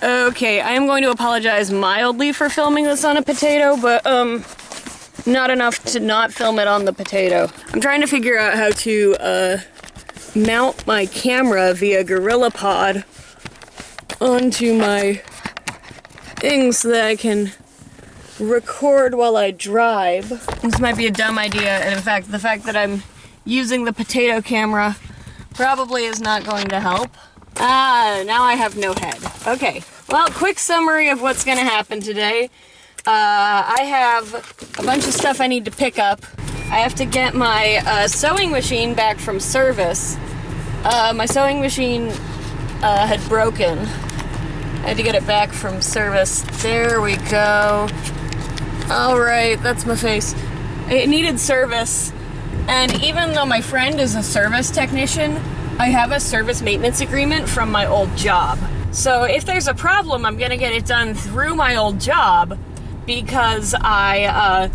Okay, I am going to apologize mildly for filming this on a potato, but not enough to not film it on the potato. I'm trying to figure out how to mount my camera via GorillaPod onto my thing so that I can record while I drive. This might be a dumb idea, and in fact, the fact that I'm using the potato camera probably is not going to help. Now I have no head. Okay, well, quick summary of what's gonna happen today. I have a bunch of stuff I need to pick up. I have to get my sewing machine back from service. My sewing machine had broken. I had to get it back from service. There we go. Alright, that's my face. It needed service, and even though my friend is a service technician, I have a service maintenance agreement from my old job. So if there's a problem, I'm gonna get it done through my old job because I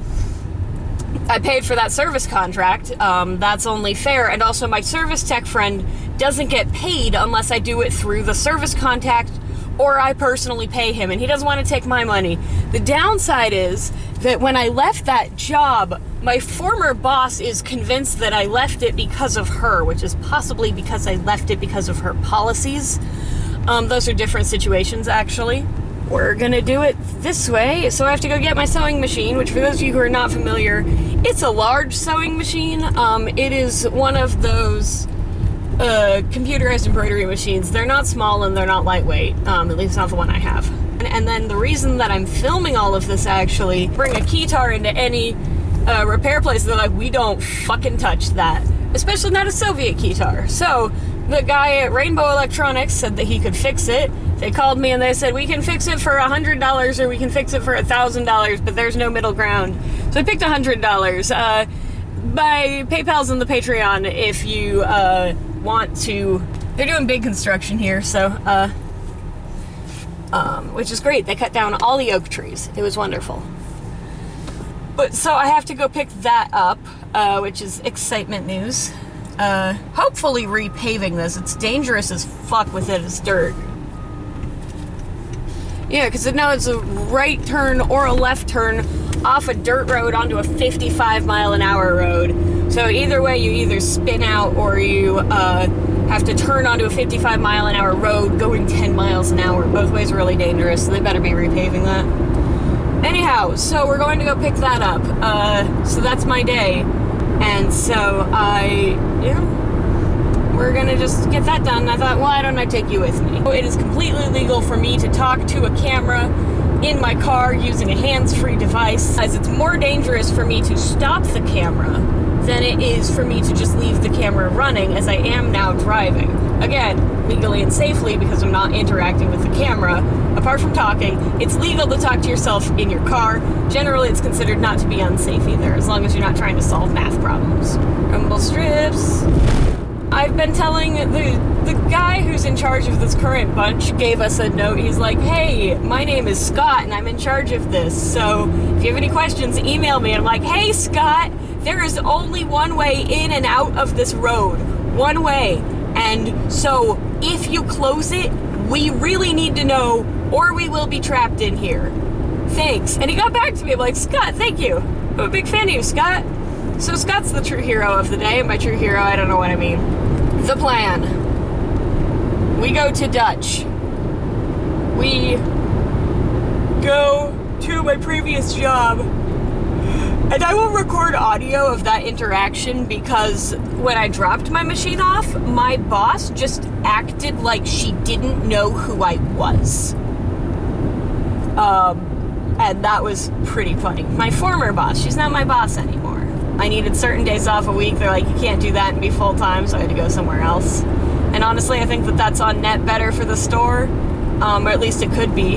paid for that service contract. That's only fair. And also my service tech friend doesn't get paid unless I do it through the service contact or I personally pay him, and he doesn't want to take my money. The downside is that when I left that job, my former boss is convinced that I left it because of her, which is possibly because I left it because of her policies. Those are different situations, actually. We're gonna do it this way. So I have to go get my sewing machine, which for those of you who are not familiar, it's a large sewing machine. It is one of those computerized embroidery machines. They're not small and they're not lightweight, at least not the one I have. And then the reason that I'm filming all of this, actually, bring a Keytar into any repair place, they're like, we don't fucking touch that. Especially not a Soviet Keytar. So the guy at Rainbow Electronics said that he could fix it. They called me and they said, we can fix it for $100 or we can fix it for $1,000, but there's no middle ground. So I picked $100. My PayPal's on the Patreon if you want to. They're doing big construction here, so which is great. They cut down all the oak trees. It was wonderful. But so I have to go pick that up, which is excitement news. Hopefully repaving this. It's dangerous as fuck with it as dirt. Yeah, because now it's a right turn or a left turn off a dirt road onto a 55-mile-an-hour road. So either way, you either spin out or you have to turn onto a 55-mile-an-hour road going 10 miles an hour. Both ways are really dangerous, so they better be repaving that. Anyhow, so we're going to go pick that up. So that's my day. And so we're gonna just get that done. I thought, why don't I take you with me? It is completely legal for me to talk to a camera in my car using a hands-free device, as it's more dangerous for me to stop the camera than it is for me to just leave the camera running, as I am now driving. Again, legally and safely, because I'm not interacting with the camera. Apart from talking, it's legal to talk to yourself in your car. Generally, it's considered not to be unsafe either, as long as you're not trying to solve math problems. Rumble strips. I've been telling the guy who's in charge of this current bunch gave us a note. He's like, hey, my name is Scott and I'm in charge of this. So if you have any questions, email me. And I'm like, hey, Scott, there is only one way in and out of this road. One way. And so if you close it, we really need to know or we will be trapped in here. Thanks. And he got back to me. I'm like, Scott, thank you. I'm a big fan of you, Scott. So Scott's the true hero of the day. And by true hero, I don't know what I mean. The plan. We go to Dutch. We go to my previous job. And I will record audio of that interaction because when I dropped my machine off, my boss just acted like she didn't know who I was. And that was pretty funny. My former boss, she's not my boss anymore. I needed certain days off a week. They're like, you can't do that and be full-time, so I had to go somewhere else. And honestly, I think that that's on net better for the store, or at least it could be,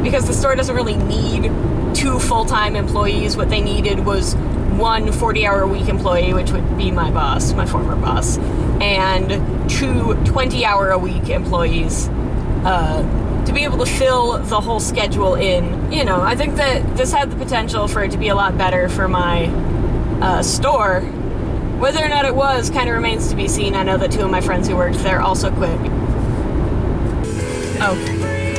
because the store doesn't really need 2 full-time employees. What they needed was 1 40-hour-a-week employee, which would be my boss, my former boss, and 2 20-hour-a-week employees to be able to fill the whole schedule in. You know, I think that this had the potential for it to be a lot better for my store. Whether or not it was kind of remains to be seen. I know that 2 of my friends who worked there also quit. Oh.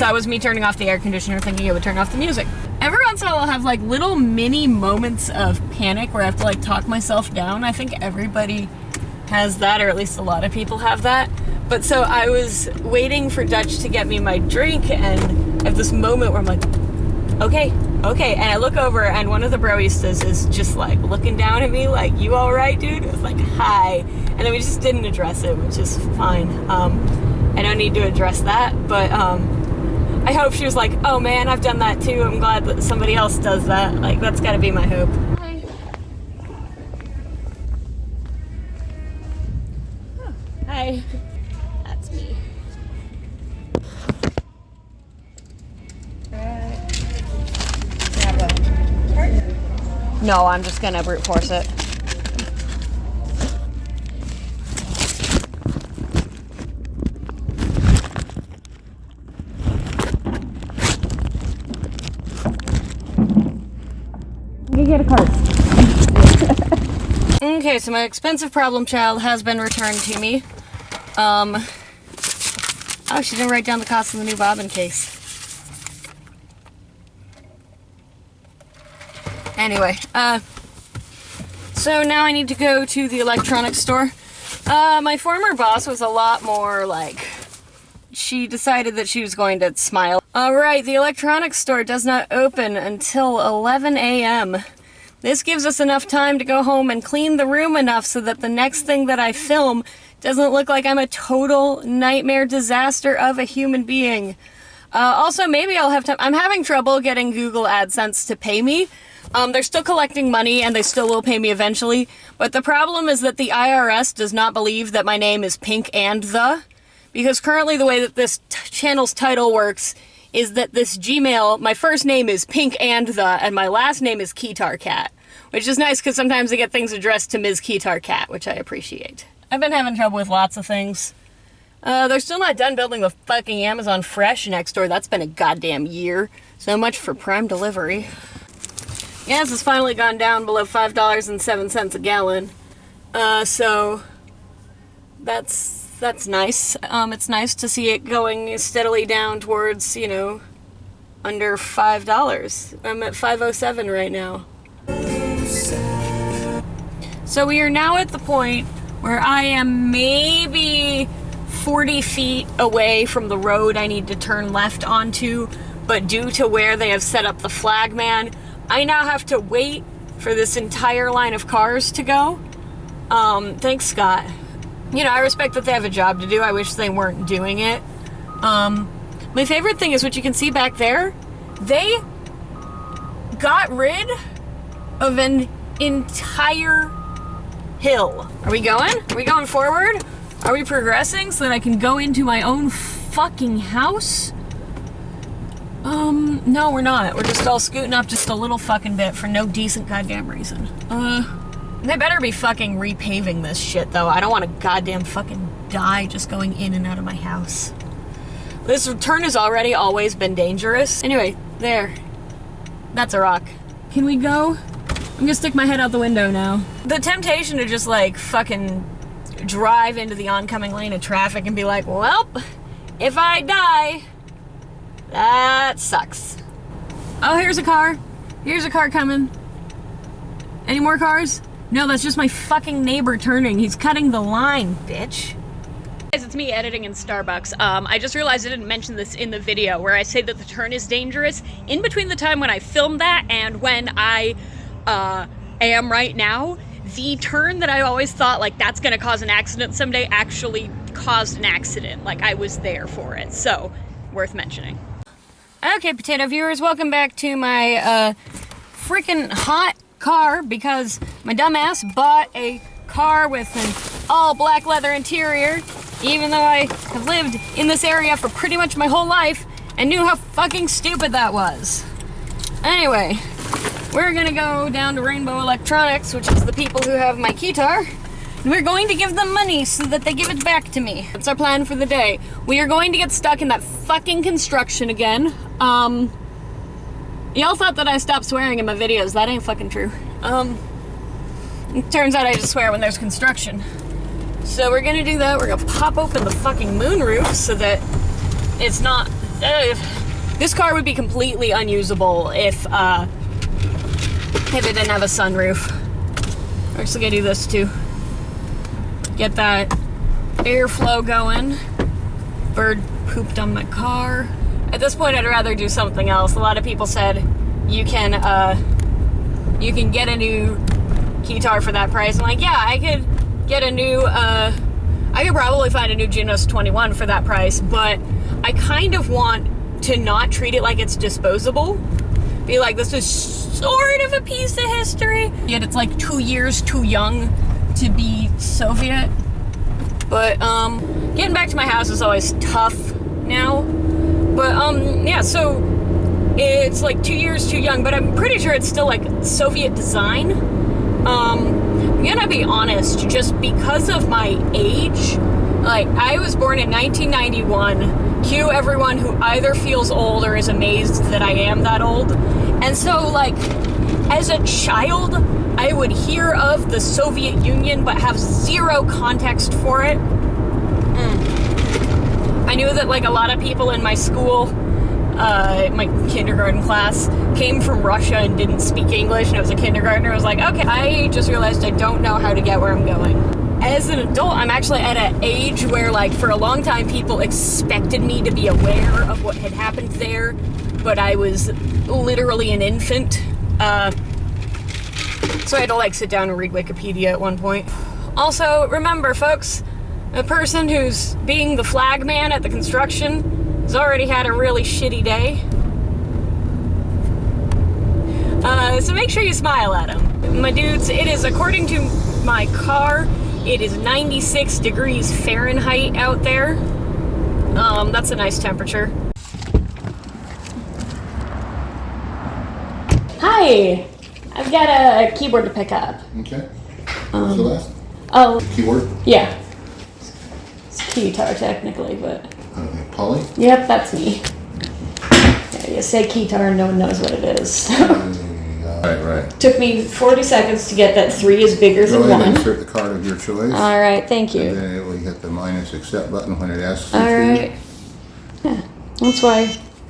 that was me turning off the air conditioner thinking it would turn off the music. Every once in a while I'll have like little mini moments of panic where I have to like talk myself down. I think everybody has that, or at least a lot of people have that. But so I was waiting for Dutch to get me my drink, and I have this moment where I'm like, okay, and I look over and one of the broistas is just like looking down at me like, you all right, dude? It was like, hi. And then we just didn't address it, which is fine. I don't need to address that, but I hope she was like, oh man, I've done that too. I'm glad that somebody else does that. Like, that's gotta be my hope. Hi. Oh, hi. That's me. No, I'm just gonna brute force it. You get a cart. Okay, so my expensive problem child has been returned to me. Oh, she didn't write down the cost of the new bobbin case. Anyway, so now I need to go to the electronics store. My former boss was a lot more like, she decided that she was going to smile. Alright, the electronics store does not open until 11 a.m. This gives us enough time to go home and clean the room enough so that the next thing that I film doesn't look like I'm a total nightmare disaster of a human being. Also, maybe I'll have time. I'm having trouble getting Google AdSense to pay me. They're still collecting money and they still will pay me eventually, but the problem is that the IRS does not believe that my name is Pink and the, because currently the way that this channel's title works is that this Gmail, my first name is Pink and the, and my last name is Keytar Cat, which is nice because sometimes I get things addressed to Ms. Keytar Cat, which I appreciate. I've been having trouble with lots of things. They're still not done building the fucking Amazon Fresh next door. That's been a goddamn year. So much for Prime delivery. Gas has finally gone down below $5.07 a gallon. So that's nice. It's nice to see it going steadily down towards, you know, under $5. I'm at $5.07 right now. So we are now at the point where I am maybe 40 feet away from the road I need to turn left onto, but due to where they have set up the flagman, I now have to wait for this entire line of cars to go. Thanks, Scott. You know, I respect that they have a job to do. I wish they weren't doing it. My favorite thing is what you can see back there. They got rid of an entire hill. Are we going? Are we going forward? Are we progressing so that I can go into my own fucking house? No, we're not. We're just all scooting up just a little fucking bit for no decent goddamn reason. They better be fucking repaving this shit, though. I don't want to goddamn fucking die just going in and out of my house. This turn has already always been dangerous. Anyway, there. That's a rock. Can we go? I'm gonna stick my head out the window now. The temptation to just, like, fucking drive into the oncoming lane of traffic and be like, well, if I die, that sucks. Oh, here's a car. Here's a car coming. Any more cars? No, that's just my fucking neighbor turning. He's cutting the line, bitch. Guys, it's me editing in Starbucks. I just realized I didn't mention this in the video where I say that the turn is dangerous. In between the time when I filmed that and when I am right now, the turn that I always thought, like, that's gonna cause an accident someday actually caused an accident. Like, I was there for it. So, worth mentioning. Okay, potato viewers, welcome back to my freaking hot car because my dumbass bought a car with an all black leather interior, even though I have lived in this area for pretty much my whole life and knew how fucking stupid that was. Anyway, we're gonna go down to Rainbow Electronics, which is the people who have my Keytar, and we're going to give them money so that they give it back to me. That's our plan for the day. We are going to get stuck in that fucking construction again. Y'all thought that I stopped swearing in my videos. That ain't fucking true. It turns out I just swear when there's construction. So we're gonna do that. We're gonna pop open the fucking moonroof so that it's not this car would be completely unusable if it didn't have a sunroof. I'm actually gonna do this too. Get that airflow going. Bird pooped on my car. At this point, I'd rather do something else. A lot of people said you can get a new Keytar for that price. I'm like, yeah, I could get a new, I could probably find a new JUNOST-21 for that price, but I kind of want to not treat it like it's disposable. Be like, this is sort of a piece of history, yet it's like 2 years too young to be Soviet. But getting back to my house is always tough now. But yeah, so it's like 2 years too young, but I'm pretty sure it's still like Soviet design. I'm gonna be honest, just because of my age, like I was born in 1991. Cue everyone who either feels old or is amazed that I am that old. And so like, as a child, I would hear of the Soviet Union but have zero context for it. I knew that like a lot of people in my school, my kindergarten class, came from Russia and didn't speak English, and it was a kindergartner. I was like, okay, I just realized I don't know how to get where I'm going. As an adult, I'm actually at an age where like for a long time people expected me to be aware of what had happened there, but I was literally an infant. So I had to like sit down and read Wikipedia at one point. Also, remember folks, a person who's being the flag man at the construction has already had a really shitty day. So make sure you smile at him. My dudes, it is, according to my car, it is 96 degrees Fahrenheit out there. That's a nice temperature. Hi! I've got a keyboard to pick up. Okay. What's the last? Oh. Keyword? Yeah. It's Keytar technically, but... Polly? Yep, that's me. Yeah, you say Keytar and no one knows what it is. Right. Took me 40 seconds to get that 3 is bigger than 1. Go ahead and insert the card of your choice. Alright, thank you. And then it will hit the minus accept button when it asks you Alright. Yeah,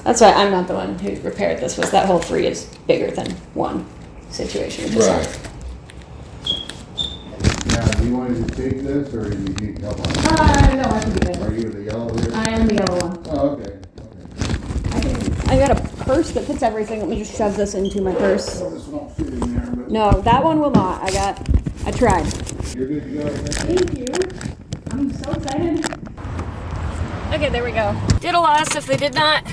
that's why I'm not the one who repaired this, was that whole 3 is bigger than 1 situation. Right. Now, do you want to take this, or do you need help on it? No, I can do it. Are you the yellow here? I am the yellow one. Oh, okay. I got a purse that fits everything. Let me just shove this into my purse. Well, this won't fit in there, but... No, that one will not. I tried. You're good to go, I think. Thank you. I'm so excited. Okay, there we go. Did a loss if they did not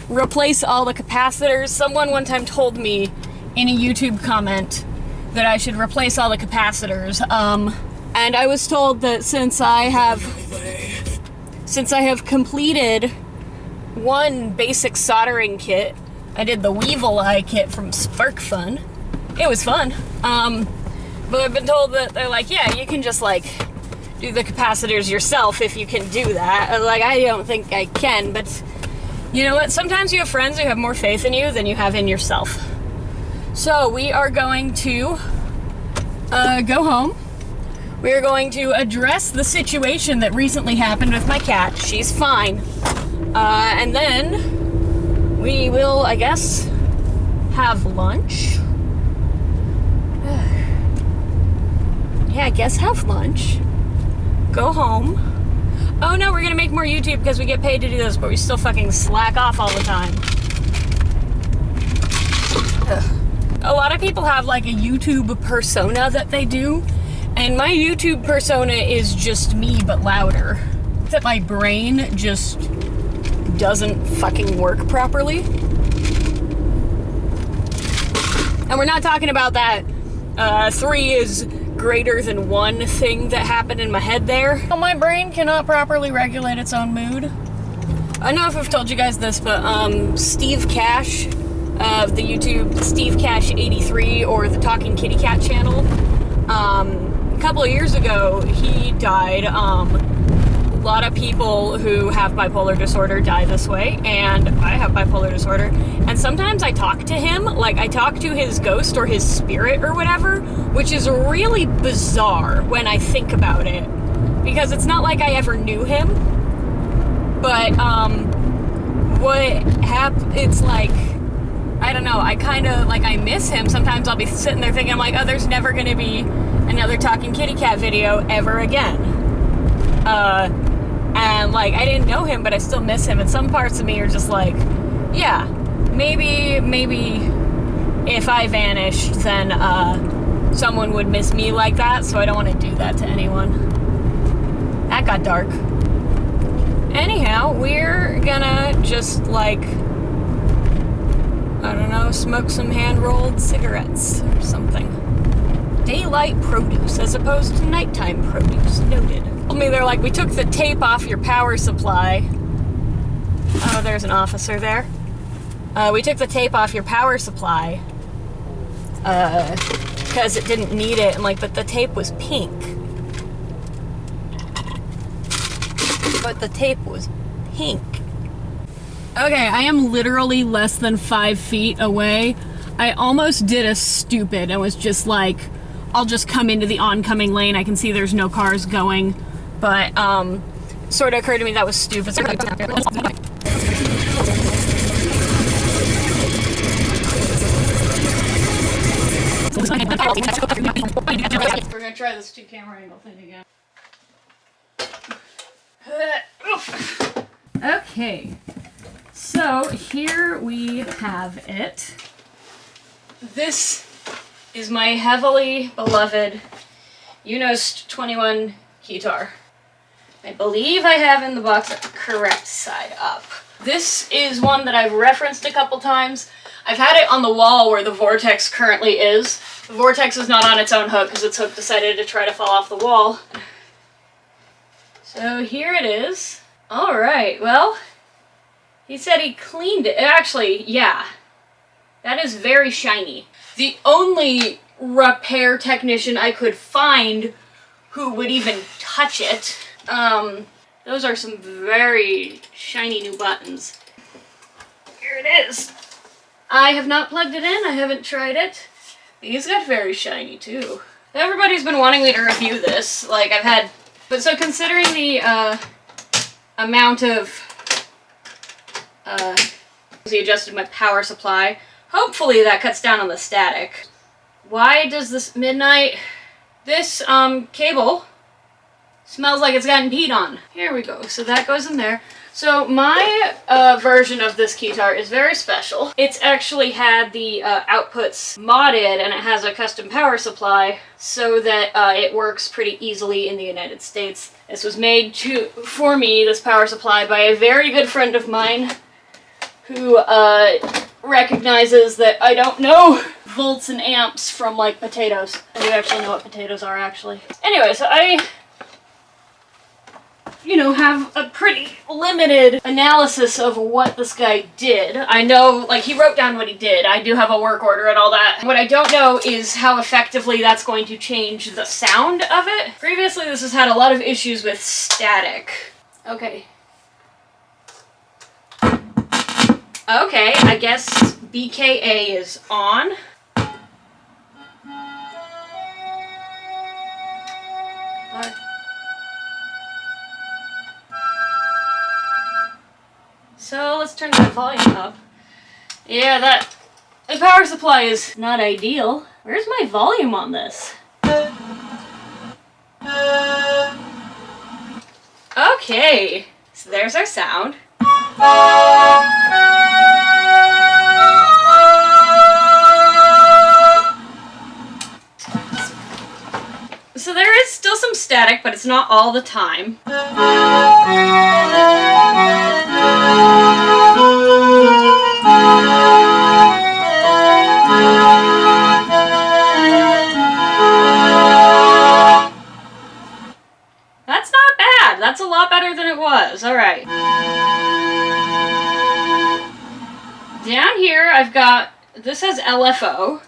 replace all the capacitors. Someone one time told me in a YouTube comment that I should replace all the capacitors. And I was told that since I have completed one basic soldering kit, I did the Weevil Eye kit from Spark Fun. It was fun. But I've been told that they're like, yeah, you can just like do the capacitors yourself if you can do that. Like, I don't think I can, but you know what? Sometimes you have friends who have more faith in you than you have in yourself. So we are going to go home. We are going to address the situation that recently happened with my cat. She's fine. And then we will, I guess, have lunch. Yeah, I guess have lunch. Go home. Oh no, we're gonna make more YouTube because we get paid to do this, but we still fucking slack off all the time. Ugh. A lot of people have like a YouTube persona that they do, and my YouTube persona is just me but louder. That my brain just doesn't fucking work properly. And we're not talking about that 3 is greater than 1 thing that happened in my head there. Well, my brain cannot properly regulate its own mood. I don't know if I've told you guys this, but Steve Cash of the YouTube Steve Cash 83 or the Talking Kitty Cat channel, a couple of years ago he died. A lot of people who have bipolar disorder die this way, and I have bipolar disorder, and sometimes I talk to him, like I talk to his ghost or his spirit or whatever, which is really bizarre when I think about it, because it's not like I ever knew him, but it's like, I don't know, I kind of, like, I miss him. Sometimes I'll be sitting there thinking, I'm like, oh, there's never gonna be another talking kitty cat video ever again. And, like, I didn't know him, but I still miss him. And some parts of me are just like, yeah, maybe if I vanished, then, someone would miss me like that, so I don't want to do that to anyone. That got dark. Anyhow, we're gonna just, like, I don't know, smoke some hand-rolled cigarettes or something. Daylight produce as opposed to nighttime produce. Noted. Told me they're like, we took the tape off your power supply. Oh, there's an officer there. We took the tape off your power supply. Because it didn't need it, and like, but the tape was pink. But the tape was pink. Okay, I am literally less than 5 feet away. I almost did a stupid and was just like, I'll just come into the oncoming lane. I can see there's no cars going, but sort of occurred to me that was stupid. We're gonna try this 2-camera angle thing again. Okay, so here we have it. This is my heavily beloved JUNOST-21 Keytar. I believe I have in the box the correct side up. This is one that I've referenced a couple times. I've had it on the wall where the vortex currently is. The vortex is not on its own hook because its hook decided to try to fall off the wall. So here it is. Alright, well, he said he cleaned it. Actually, yeah, that is very shiny. The only repair technician I could find who would even touch it, those are some very shiny new buttons. Here it is. I have not plugged it in, I haven't tried it. These got very shiny too. Everybody's been wanting me to review this, like I've had, but so considering the amount of, he adjusted my power supply, hopefully that cuts down on the static. Why does this this cable smells like it's gotten peed on. Here we go, so that goes in there. So my version of this Keytar is very special. It's actually had the outputs modded, and it has a custom power supply so that it works pretty easily in the United States. This was made for me, this power supply, by a very good friend of mine who recognizes that I don't know volts and amps from, like, potatoes. I do actually know what potatoes are, actually. Anyway, so I, you know, have a pretty limited analysis of what this guy did. I know, like, he wrote down what he did. I do have a work order and all that. What I don't know is how effectively that's going to change the sound of it. Previously, this has had a lot of issues with static. Okay. Okay, I guess BKA is on. So let's turn that volume up. Yeah, the power supply is not ideal. Where's my volume on this? Okay, so there's our sound. So there is still some static, but it's not all the time. That's not bad. That's a lot better than it was. All right. Down here, I've got, this has LFO.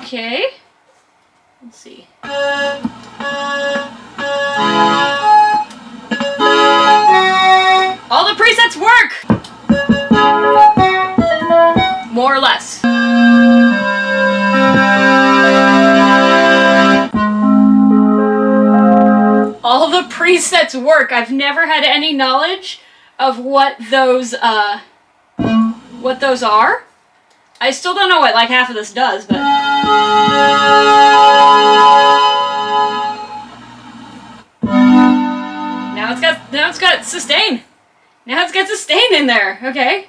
Okay. Let's see. All the presets work! More or less. All the presets work. I've never had any knowledge of what those are. I still don't know what like half of this does, but now it's got sustain. Now it's got sustain in there. Okay.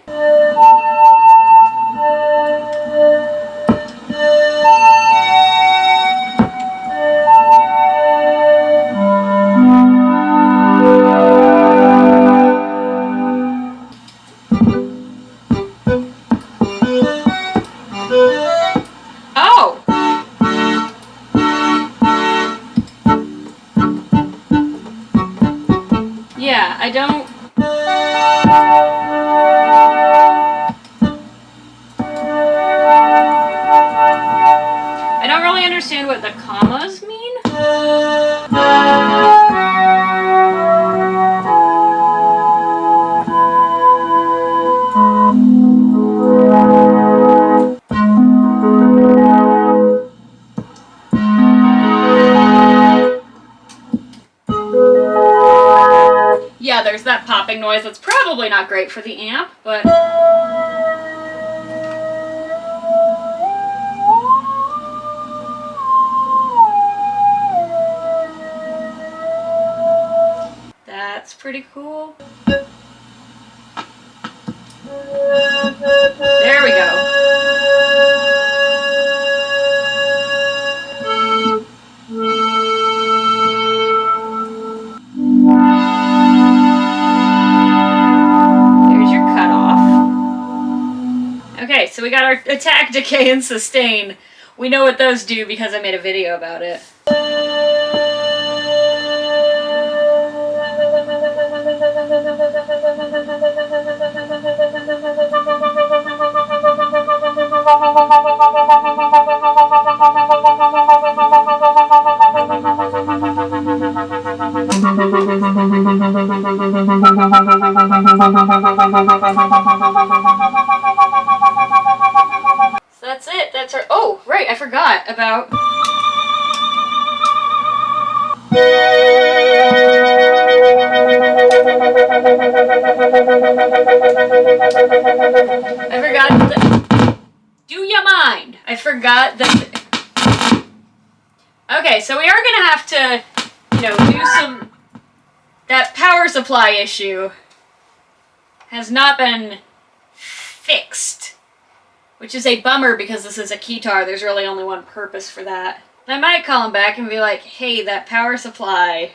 Oh. Yeah, I don't. I don't really understand what the commas mean. Yeah, there's that popping noise that's probably not great for the amp, but... That's pretty cool. There we go. There's your cutoff. Okay, so we got our attack, decay, and sustain. We know what those do because I made a video about it. So that's it. That's our... Oh, right, I forgot about... I forgot that... Do ya mind? I forgot that... Okay, so we are gonna have to, you know, do some... That power supply issue has not been fixed, which is a bummer because this is a Keytar. There's really only one purpose for that. I might call him back and be like, hey, that power supply,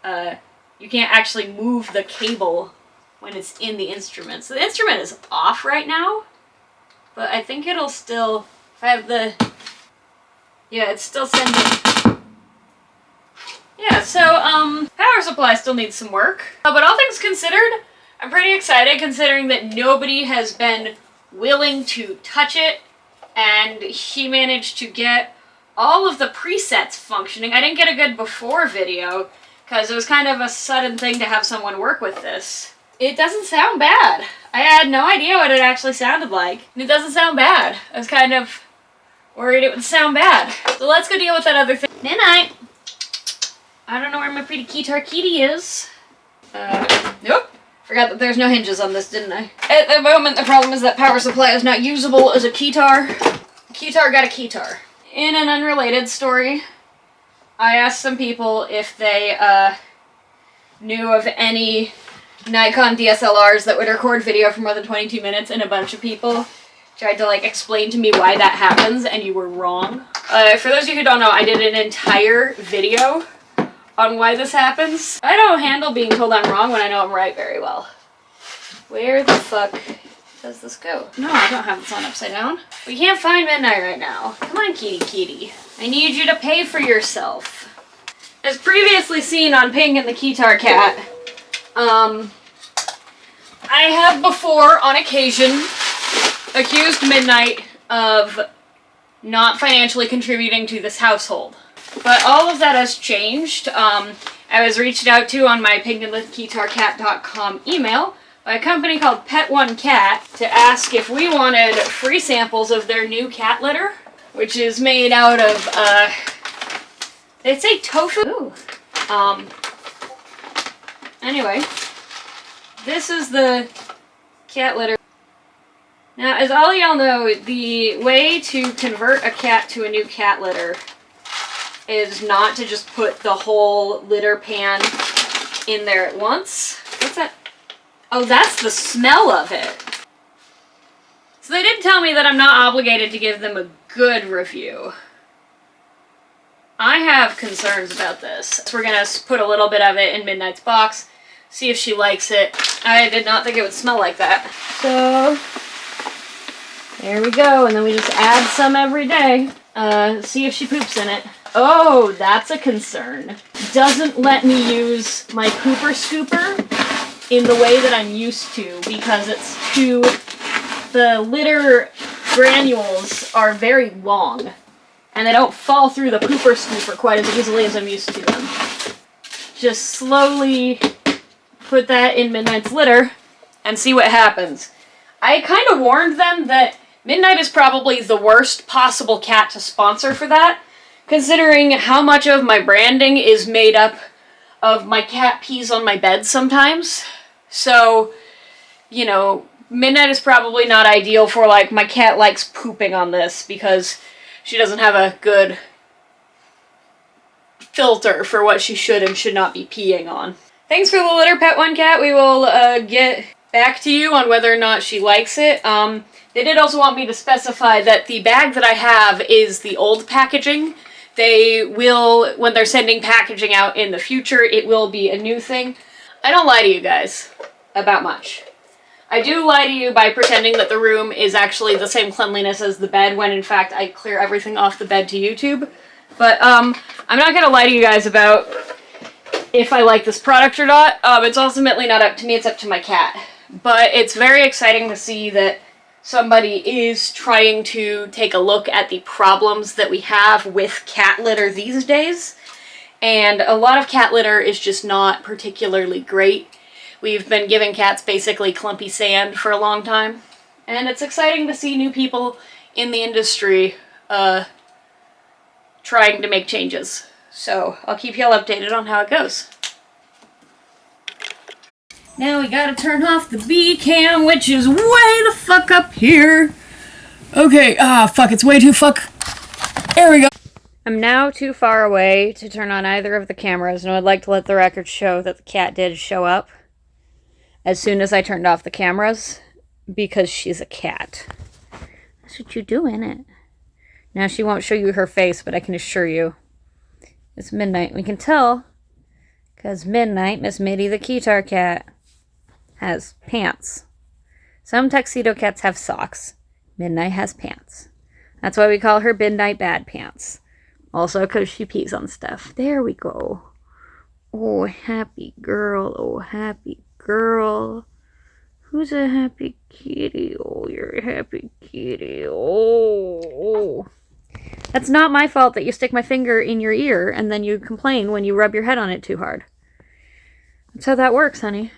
you can't actually move the cable when it's in the instrument. So the instrument is off right now, but I think it'll still, if I have the, yeah, it's still sending. Yeah, so, power supply still needs some work. But all things considered, I'm pretty excited considering that nobody has been willing to touch it, and he managed to get all of the presets functioning. I didn't get a good before video, because it was kind of a sudden thing to have someone work with this. It doesn't sound bad. I had no idea what it actually sounded like. And it doesn't sound bad. I was kind of worried it would sound bad. So let's go deal with that other thing. Night-night. I don't know where my pretty Keytar kitty is. Nope. Forgot that there's no hinges on this, didn't I? At the moment, the problem is that power supply is not usable as a Keytar. Keytar got a Keytar. In an unrelated story, I asked some people if they knew of any Nikon DSLRs that would record video for more than 22 minutes, and a bunch of people tried to like explain to me why that happens, and you were wrong. For those of you who don't know, I did an entire video on why this happens. I don't handle being told I'm wrong when I know I'm right very well. Where the fuck does this go? No, I don't have this on upside down. We can't find Midnight right now. Come on, kitty kitty. I need you to pay for yourself. As previously seen on Pink and the Keytar Cat, I have before, on occasion, accused Midnight of not financially contributing to this household. But all of that has changed. I was reached out to on my penguinwithkeytarcat.com email by a company called Pet1Cat to ask if we wanted free samples of their new cat litter, which is made out of, they say tofu. Ooh. Anyway, this is the cat litter. Now, as all y'all know, the way to convert a cat to a new cat litter is not to just put the whole litter pan in there at once. What's that? Oh, that's the smell of it. So they did tell me that I'm not obligated to give them a good review. I have concerns about this. So we're gonna put a little bit of it in Midnight's box, see if she likes it. I did not think it would smell like that. So, there we go, and then we just add some every day. See if she poops in it. Oh, that's a concern. Doesn't let me use my pooper scooper in the way that I'm used to because the litter granules are very long and they don't fall through the pooper scooper quite as easily as I'm used to them. Just slowly put that in Midnight's litter and see what happens. I kind of warned them that Midnight is probably the worst possible cat to sponsor for that, considering how much of my branding is made up of my cat pees on my bed sometimes. So, you know, Midnight is probably not ideal for, like, my cat likes pooping on this because she doesn't have a good filter for what she should and should not be peeing on. Thanks for the litter, Pet1Cat. We will get back to you on whether or not she likes it. They did also want me to specify that the bag that I have is the old packaging. They will, when they're sending packaging out in the future, it will be a new thing. I don't lie to you guys about much. I do lie to you by pretending that the room is actually the same cleanliness as the bed, when in fact I clear everything off the bed to YouTube. But I'm not gonna lie to you guys about if I like this product or not. It's ultimately not up to me, it's up to my cat. But it's very exciting to see that somebody is trying to take a look at the problems that we have with cat litter these days. And a lot of cat litter is just not particularly great. We've been giving cats basically clumpy sand for a long time. And it's exciting to see new people in the industry trying to make changes. So I'll keep y'all updated on how it goes. Now we gotta turn off the B cam, which is way the fuck up here. Okay, fuck, it's way too fuck. There we go. I'm now too far away to turn on either of the cameras, and I'd like to let the record show that the cat did show up as soon as I turned off the cameras, because she's a cat. That's what you do, innit? Now she won't show you her face, but I can assure you it's Midnight. We can tell, because Midnight, Miss Mitty the Keytar cat, has pants. Some tuxedo cats have socks. Midnight has pants. That's why we call her Midnight Bad Pants. Also because she pees on stuff. There we go. Oh, happy girl. Oh, happy girl. Who's a happy kitty? Oh, you're a happy kitty. Oh. That's not my fault that you stick my finger in your ear and then you complain when you rub your head on it too hard. That's how that works, honey.